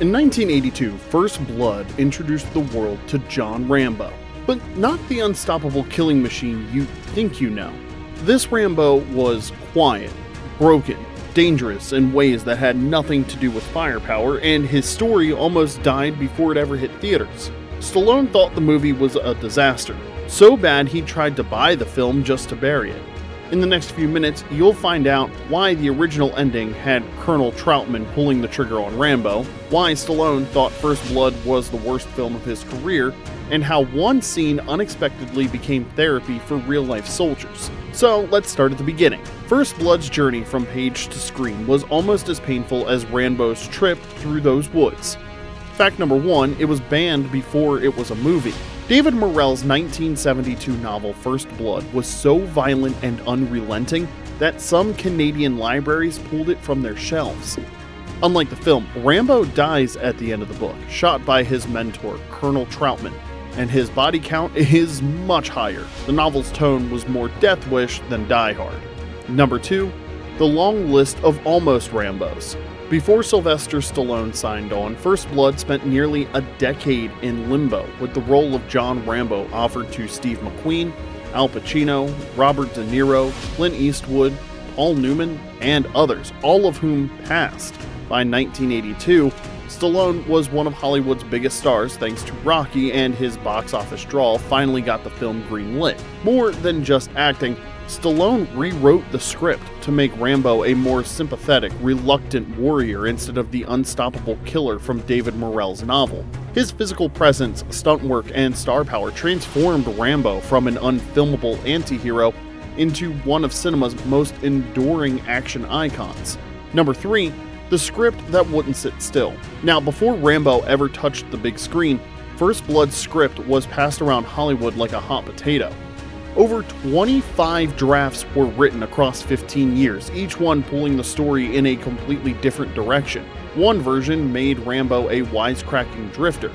In 1982, First Blood introduced the world to John Rambo, but not the unstoppable killing machine you think you know. This Rambo was quiet, broken, dangerous in ways that had nothing to do with firepower, and his story almost died before it ever hit theaters. Stallone thought the movie was a disaster, so bad he tried to buy the film just to bury it. In the next few minutes, you'll find out why the original ending had Colonel Troutman pulling the trigger on Rambo, why Stallone thought First Blood was the worst film of his career, and how one scene unexpectedly became therapy for real-life soldiers. So let's start at the beginning. First Blood's journey from page to screen was almost as painful as Rambo's trip through those woods. Fact number 1, it was banned before it was a movie. David Morrell's 1972 novel First Blood was so violent and unrelenting that some Canadian libraries pulled it from their shelves. Unlike the film, Rambo dies at the end of the book, shot by his mentor, Colonel Troutman, and his body count is much higher. The novel's tone was more Death Wish than Die Hard. Number 2, the long list of almost Rambos. Before Sylvester Stallone signed on, First Blood spent nearly a decade in limbo, with the role of John Rambo offered to Steve McQueen, Al Pacino, Robert De Niro, Clint Eastwood, Paul Newman, and others, all of whom passed. By 1982, Stallone was one of Hollywood's biggest stars thanks to Rocky, and his box office draw finally got the film greenlit. More than just acting, Stallone rewrote the script to make Rambo a more sympathetic, reluctant warrior instead of the unstoppable killer from David Morrell's novel. His physical presence, stunt work, and star power transformed Rambo from an unfilmable anti-hero into one of cinema's most enduring action icons. Number 3, the script that wouldn't sit still. Now, before Rambo ever touched the big screen, First Blood's script was passed around Hollywood like a hot potato. Over 25 drafts were written across 15 years, each one pulling the story in a completely different direction. One version made Rambo a wisecracking drifter.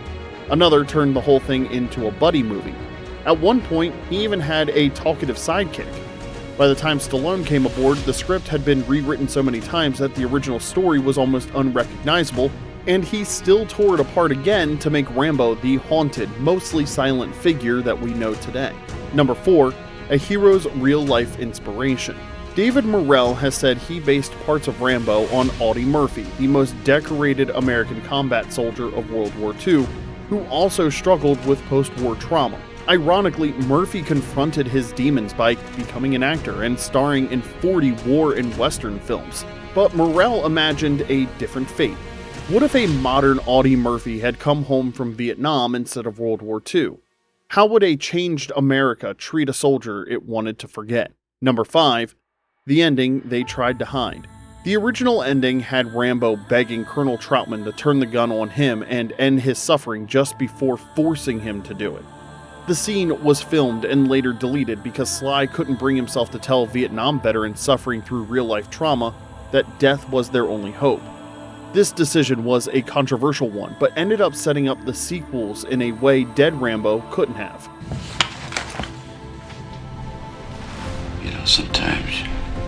Another turned the whole thing into a buddy movie. At one point, he even had a talkative sidekick. By the time Stallone came aboard, the script had been rewritten so many times that the original story was almost unrecognizable, and he still tore it apart again to make Rambo the haunted, mostly silent figure that we know today. Number 4, a hero's real-life inspiration. David Morrell has said he based parts of Rambo on Audie Murphy, the most decorated American combat soldier of World War II, who also struggled with post-war trauma. Ironically, Murphy confronted his demons by becoming an actor and starring in 40 war and western films. But Morrell imagined a different fate. What if a modern Audie Murphy had come home from Vietnam instead of World War II? How would a changed America treat a soldier it wanted to forget? Number 5, the ending they tried to hide. The original ending had Rambo begging Colonel Troutman to turn the gun on him and end his suffering just before forcing him to do it. The scene was filmed and later deleted because Sly couldn't bring himself to tell Vietnam veterans suffering through real-life trauma that death was their only hope. This decision was a controversial one, but ended up setting up the sequels in a way Dead Rambo couldn't have. You know, sometimes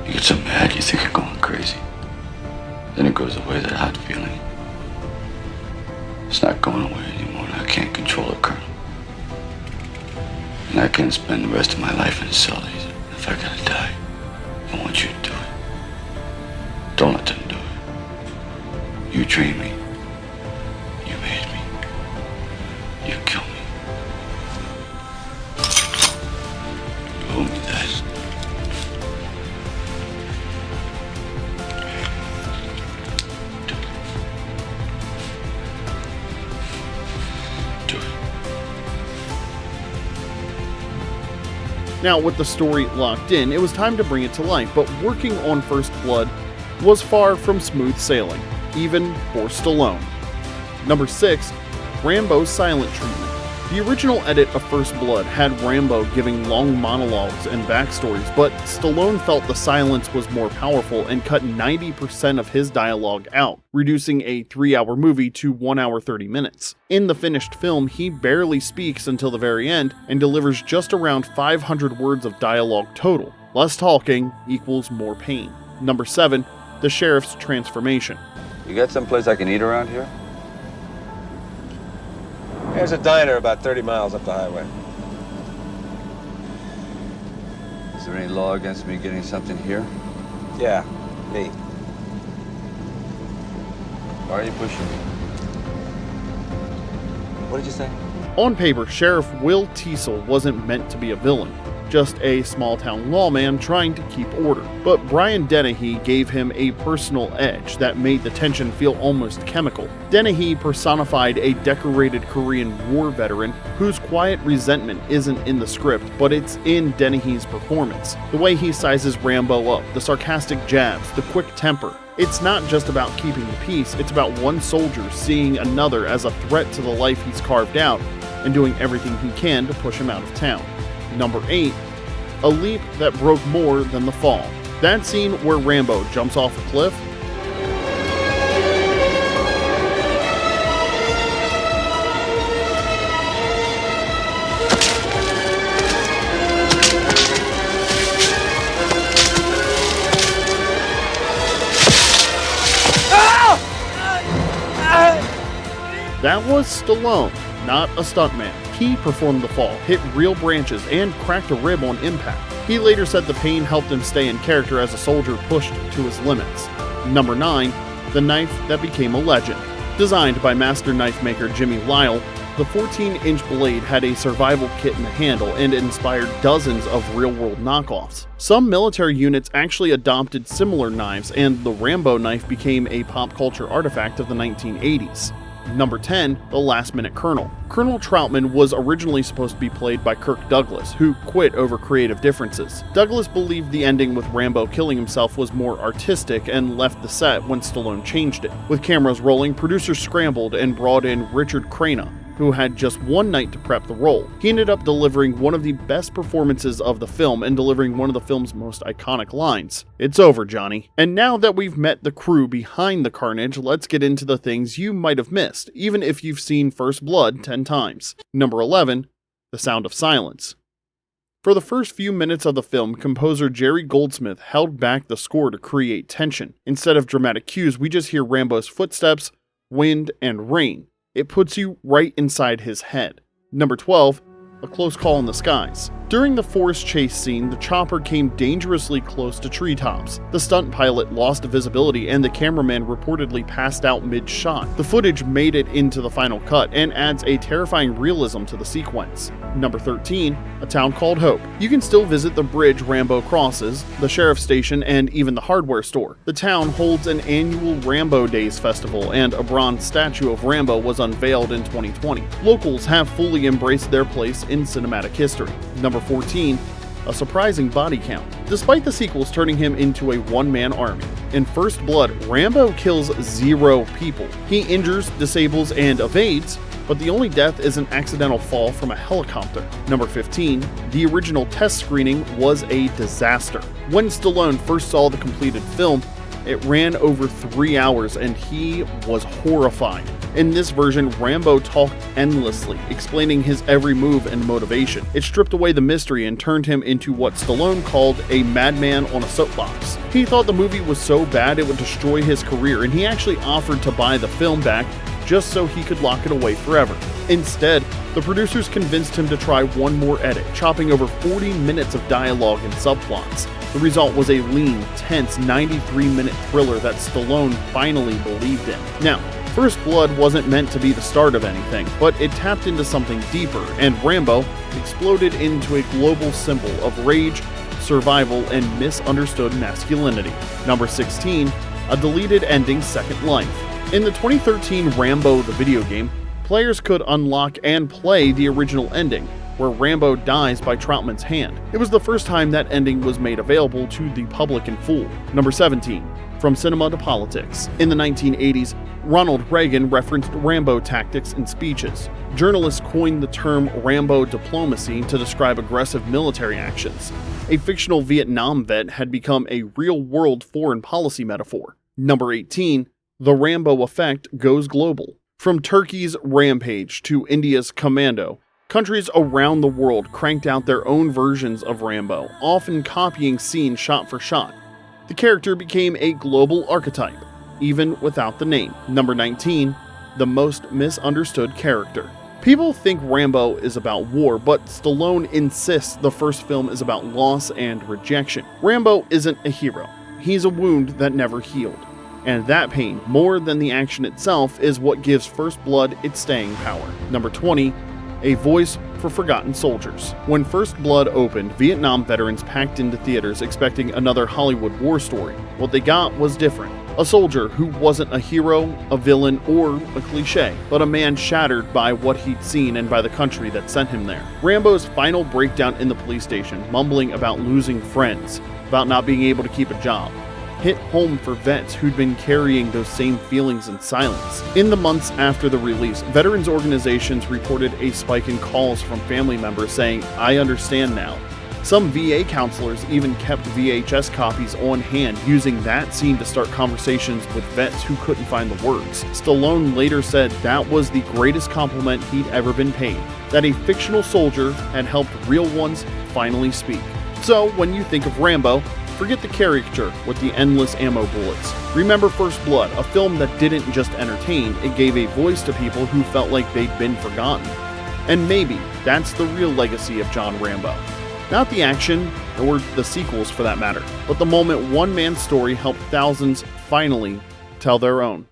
you get so mad you think you're going crazy. Then it goes away, that hot feeling. It's not going away anymore, and I can't control it, Colonel. And I can't spend the rest of my life in cells. If I gotta die, I want you to do it. Don't let them do it. You trained me. You made me. You killed me. You owe me that. Do it. Now, with the story locked in, it was time to bring it to life, but working on First Blood was far from smooth sailing, even for Stallone. Number 6, Rambo's silent treatment. The original edit of First Blood had Rambo giving long monologues and backstories, but Stallone felt the silence was more powerful and cut 90% of his dialogue out, reducing a 3-hour movie to 1 hour 30 minutes. In the finished film, he barely speaks until the very end and delivers just around 500 words of dialogue total. Less talking equals more pain. Number 7, the sheriff's transformation. You got someplace I can eat around here? There's a diner about 30 miles up the highway. Is there any law against me getting something here? Yeah, me. Why are you pushing me? What did you say? On paper, Sheriff Will Teasel wasn't meant to be a villain, just a small-town lawman trying to keep order. But Brian Dennehy gave him a personal edge that made the tension feel almost chemical. Dennehy personified a decorated Korean War veteran whose quiet resentment isn't in the script, but it's in Dennehy's performance. The way he sizes Rambo up, the sarcastic jabs, the quick temper. It's not just about keeping the peace, it's about one soldier seeing another as a threat to the life he's carved out and doing everything he can to push him out of town. Number 8, a leap that broke more than the fall. That scene where Rambo jumps off a cliff. That was Stallone, not a stuntman. He performed the fall, hit real branches, and cracked a rib on impact. He later said the pain helped him stay in character as a soldier pushed to his limits. Number 9, the knife that became a legend. Designed by master knife maker Jimmy Lyle, the 14-inch blade had a survival kit in the handle and inspired dozens of real-world knockoffs. Some military units actually adopted similar knives, and the Rambo knife became a pop culture artifact of the 1980s. Number 10, the last-minute Colonel. Colonel Troutman was originally supposed to be played by Kirk Douglas, who quit over creative differences. Douglas believed the ending with Rambo killing himself was more artistic and left the set when Stallone changed it. With cameras rolling, producers scrambled and brought in Richard Crenna, who had just one night to prep the role. He ended up delivering one of the best performances of the film and delivering one of the film's most iconic lines. "It's over, Johnny." And now that we've met the crew behind the carnage, let's get into the things you might have missed, even if you've seen First Blood 10 times. Number 11, The Sound of Silence. For the first few minutes of the film, composer Jerry Goldsmith held back the score to create tension. Instead of dramatic cues, we just hear Rambo's footsteps, wind, and rain. It puts you right inside his head. Number 12, A Close Call in the Skies. During the forest chase scene, the chopper came dangerously close to treetops. The stunt pilot lost visibility and the cameraman reportedly passed out mid-shot. The footage made it into the final cut and adds a terrifying realism to the sequence. Number 13, A Town Called Hope. You can still visit the bridge Rambo crosses, the sheriff's station, and even the hardware store. The town holds an annual Rambo Days festival, and a bronze statue of Rambo was unveiled in 2020. Locals have fully embraced their place in cinematic history. Number 14, a surprising body count. Despite the sequels turning him into a one-man army, in First Blood, Rambo kills 0 people. He injures, disables, and evades, but the only death is an accidental fall from a helicopter. Number 15, the original test screening was a disaster. When Stallone first saw the completed film, it ran over 3 hours and he was horrified. In this version, Rambo talked endlessly, explaining his every move and motivation. It stripped away the mystery and turned him into what Stallone called a madman on a soapbox. He thought the movie was so bad it would destroy his career, and he actually offered to buy the film back just so he could lock it away forever. Instead, the producers convinced him to try one more edit, chopping over 40 minutes of dialogue and subplots. The result was a lean, tense, 93-minute thriller that Stallone finally believed in. Now, First Blood wasn't meant to be the start of anything, but it tapped into something deeper, and Rambo exploded into a global symbol of rage, survival, and misunderstood masculinity. Number 16, a deleted ending Second Life. In the 2013 Rambo the video game, players could unlock and play the original ending, where Rambo dies by Troutman's hand. It was the first time that ending was made available to the public in full. Number 17, From Cinema to Politics. In the 1980s, Ronald Reagan referenced Rambo tactics in speeches. Journalists coined the term Rambo diplomacy to describe aggressive military actions. A fictional Vietnam vet had become a real-world foreign policy metaphor. Number 18, The Rambo Effect Goes Global. From Turkey's Rampage to India's Commando, countries around the world cranked out their own versions of Rambo, often copying scenes shot for shot. The character became a global archetype, even without the name. Number 19, The Most Misunderstood Character. People think Rambo is about war, but Stallone insists the first film is about loss and rejection. Rambo isn't a hero. He's a wound that never healed. And that pain, more than the action itself, is what gives First Blood its staying power. Number 20, a voice for forgotten soldiers. When First Blood opened, Vietnam veterans packed into theaters expecting another Hollywood war story. What they got was different. A soldier who wasn't a hero, a villain, or a cliche, but a man shattered by what he'd seen and by the country that sent him there. Rambo's final breakdown in the police station, mumbling about losing friends, about not being able to keep a job, hit home for vets who'd been carrying those same feelings in silence. In the months after the release, veterans organizations reported a spike in calls from family members saying, "I understand now." Some VA counselors even kept VHS copies on hand, using that scene to start conversations with vets who couldn't find the words. Stallone later said that was the greatest compliment he'd ever been paid, that a fictional soldier had helped real ones finally speak. So when you think of Rambo, forget the caricature with the endless ammo bullets. Remember First Blood, a film that didn't just entertain, it gave a voice to people who felt like they'd been forgotten. And maybe that's the real legacy of John Rambo. Not the action, or the sequels for that matter, but the moment one man's story helped thousands finally tell their own.